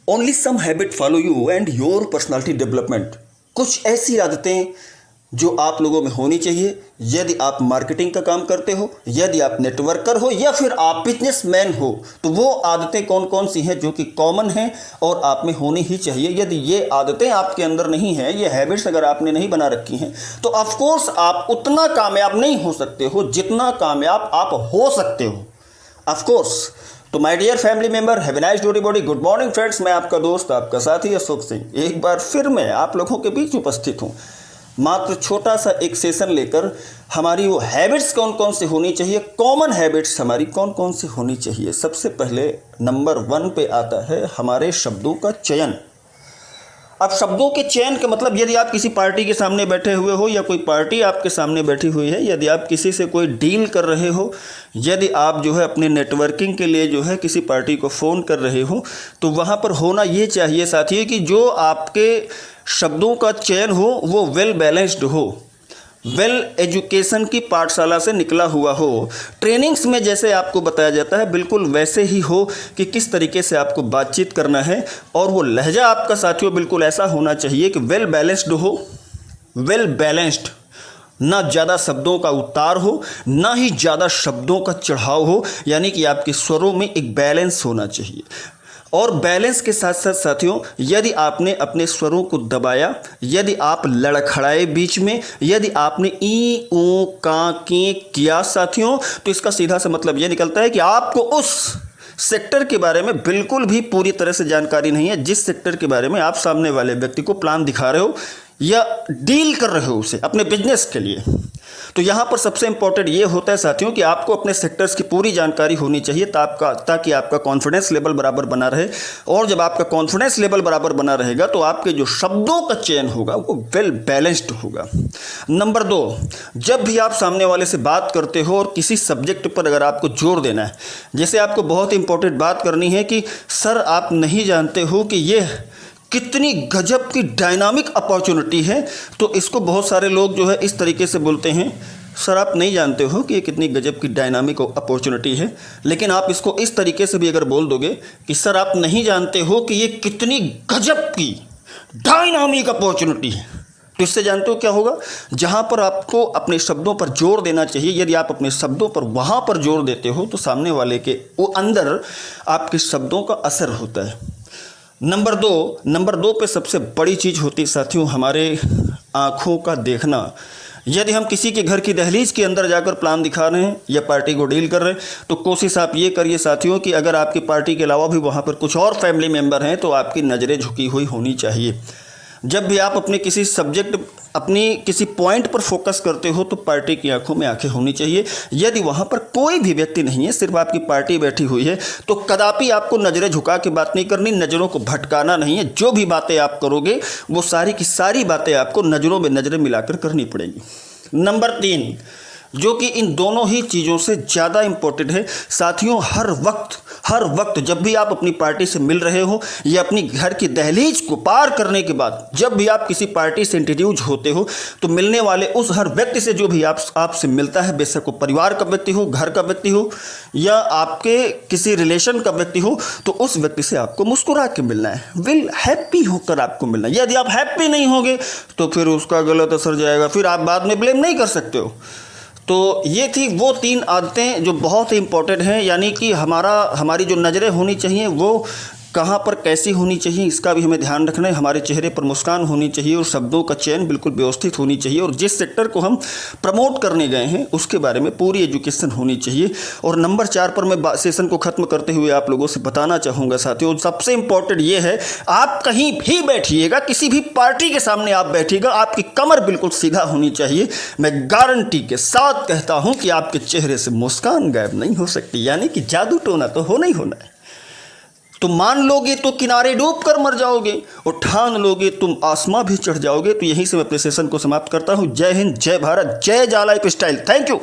Only some habit follow you and your personality development. कुछ ऐसी आदतें जो आप लोगों में होनी चाहिए यदि आप मार्केटिंग का काम करते हो, यदि आप नेटवर्कर हो या फिर आप बिजनेसमैन हो, तो वो आदतें कौन कौन सी हैं जो कि कॉमन हैं और आप में होनी ही चाहिए। यदि ये आदतें आपके अंदर नहीं हैं, ये हैबिट्स अगर आपने नहीं बना रखी हैं, तो ऑफ कोर्स आप उतना कामयाब नहीं हो सकते हो जितना कामयाब आप हो सकते हो, ऑफ कोर्स। तो my dear family member, have a nice dory body. Good morning friends, मैं आपका दोस्त, आपका साथी अशोक सिंह एक बार फिर मैं आप लोगों के बीच उपस्थित हूँ, मात्र छोटा सा एक सेशन लेकर। हमारी वो हैबिट्स कौन कौन सी होनी चाहिए, कॉमन हैबिट्स हमारी कौन कौन सी होनी चाहिए। सबसे पहले नंबर 1 पे आता है हमारे शब्दों का चयन। अब शब्दों के चयन का मतलब, यदि आप किसी पार्टी के सामने बैठे हुए हो या कोई पार्टी आपके सामने बैठी हुई है, यदि आप किसी से कोई डील कर रहे हो, यदि आप जो है अपने नेटवर्किंग के लिए जो है किसी पार्टी को फ़ोन कर रहे हो, तो वहाँ पर होना ये चाहिए साथियों कि जो आपके शब्दों का चयन हो वो वेल बैलेंस्ड हो, वेल एजुकेशन की पाठशाला से निकला हुआ हो। ट्रेनिंग्स में जैसे आपको बताया जाता है बिल्कुल वैसे ही हो कि किस तरीके से आपको बातचीत करना है, और वो लहजा आपका साथियों बिल्कुल ऐसा होना चाहिए कि वेल बैलेंस्ड हो, वेल बैलेंस्ड। ना ज़्यादा शब्दों का उतार हो, ना ही ज़्यादा शब्दों का चढ़ाव हो, यानी कि आपके स्वरों में एक बैलेंस होना चाहिए। और बैलेंस के साथ साथ साथियों, यदि आपने अपने स्वरों को दबाया, यदि आप लड़खड़ाए बीच में, यदि आपने ई ऊ का के किया साथियों, तो इसका सीधा सा मतलब यह निकलता है कि आपको उस सेक्टर के बारे में बिल्कुल भी पूरी तरह से जानकारी नहीं है, जिस सेक्टर के बारे में आप सामने वाले व्यक्ति को प्लान दिखा रहे हो या डील कर रहे हो उसे अपने बिजनेस के लिए। तो यहाँ पर सबसे इंपॉर्टेंट ये होता है साथियों कि आपको अपने सेक्टर्स की पूरी जानकारी होनी चाहिए ताकि आपका कॉन्फिडेंस लेवल बराबर बना रहे। और जब आपका कॉन्फिडेंस लेवल बराबर बना रहेगा तो आपके जो शब्दों का चयन होगा वो वेल बैलेंस्ड होगा। नंबर 2, जब भी आप सामने वाले से बात करते हो और किसी सब्जेक्ट पर अगर आपको जोर देना है, जैसे आपको बहुत इंपॉर्टेंट बात करनी है कि सर आप नहीं जानते हो कि ये कितनी गजब की डायनामिक अपॉर्चुनिटी है, तो इसको बहुत सारे लोग जो है इस तरीके से बोलते हैं, सर आप नहीं जानते हो कि ये कितनी गजब की डायनामिक अपॉर्चुनिटी है। लेकिन आप इसको इस तरीके से भी अगर बोल दोगे कि सर आप नहीं जानते हो कि ये कितनी गजब की डायनामिक अपॉर्चुनिटी है, तो इससे जानते हो क्या होगा, जहाँ पर आपको अपने शब्दों पर जोर देना चाहिए, यदि आप अपने शब्दों पर वहाँ पर जोर देते हो तो सामने वाले के वो अंदर आपके शब्दों का असर होता है। नंबर 2 पे सबसे बड़ी चीज़ होती है साथियों हमारे आँखों का देखना। यदि हम किसी के घर की दहलीज के अंदर जाकर प्लान दिखा रहे हैं या पार्टी को डील कर रहे हैं, तो कोशिश आप ये करिए साथियों कि अगर आपकी पार्टी के अलावा भी वहाँ पर कुछ और फैमिली मेम्बर हैं तो आपकी नज़रें झुकी हुई होनी चाहिए। जब भी आप अपने किसी सब्जेक्ट, अपनी किसी पॉइंट पर फोकस करते हो तो पार्टी की आंखों में आंखें होनी चाहिए। यदि वहाँ पर कोई भी व्यक्ति नहीं है, सिर्फ आपकी पार्टी बैठी हुई है, तो कदापि आपको नज़रें झुका के बात नहीं करनी, नज़रों को भटकाना नहीं है। जो भी बातें आप करोगे वो सारी की सारी बातें आपको नज़रों में नज़रें मिलाकर करनी पड़ेंगी। नंबर 3, जो कि इन दोनों ही चीज़ों से ज़्यादा इम्पोर्टेंट है साथियों, हर वक्त जब भी आप अपनी पार्टी से मिल रहे हो या अपनी घर की दहलीज को पार करने के बाद जब भी आप किसी पार्टी से इंट्रोड्यूस होते हो, तो मिलने वाले उस हर व्यक्ति से जो भी आपसे मिलता है, बेशक वो परिवार का व्यक्ति हो, घर का व्यक्ति हो या आपके किसी रिलेशन का व्यक्ति हो, तो उस व्यक्ति से आपको मुस्कुरा के मिलना है, विल हैप्पी होकर आपको मिलना है। यदि आप हैप्पी नहीं होगे तो फिर उसका गलत असर जाएगा, फिर आप बाद में ब्लेम नहीं कर सकते हो। तो ये थी वो 3 आदतें जो बहुत ही इंपॉर्टेंट हैं, यानी कि हमारी जो नज़रें होनी चाहिए वो कहाँ पर कैसी होनी चाहिए, इसका भी हमें ध्यान रखना है। हमारे चेहरे पर मुस्कान होनी चाहिए और शब्दों का चयन बिल्कुल व्यवस्थित होनी चाहिए, और जिस सेक्टर को हम प्रमोट करने गए हैं उसके बारे में पूरी एजुकेशन होनी चाहिए। और नंबर 4 पर मैं सेशन को ख़त्म करते हुए आप लोगों से बताना चाहूँगा साथियों, सबसे इम्पॉर्टेंट ये है, आप कहीं भी बैठिएगा, किसी भी पार्टी के सामने आप बैठिएगा, आपकी कमर बिल्कुल सीधा होनी चाहिए। मैं गारंटी के साथ कहता हूँ कि आपके चेहरे से मुस्कान गायब नहीं हो सकती, यानी कि जादू टोना तो होना ही होना है। तो मान लोगे तो किनारे डूब कर मर जाओगे, और ठान लोगे तुम आसमां भी चढ़ जाओगे। तो यहीं से मैं अपने सेशन को समाप्त करता हूं। जय हिंद, जय भारत, जय जा लाइफ स्टाइल। Thank you.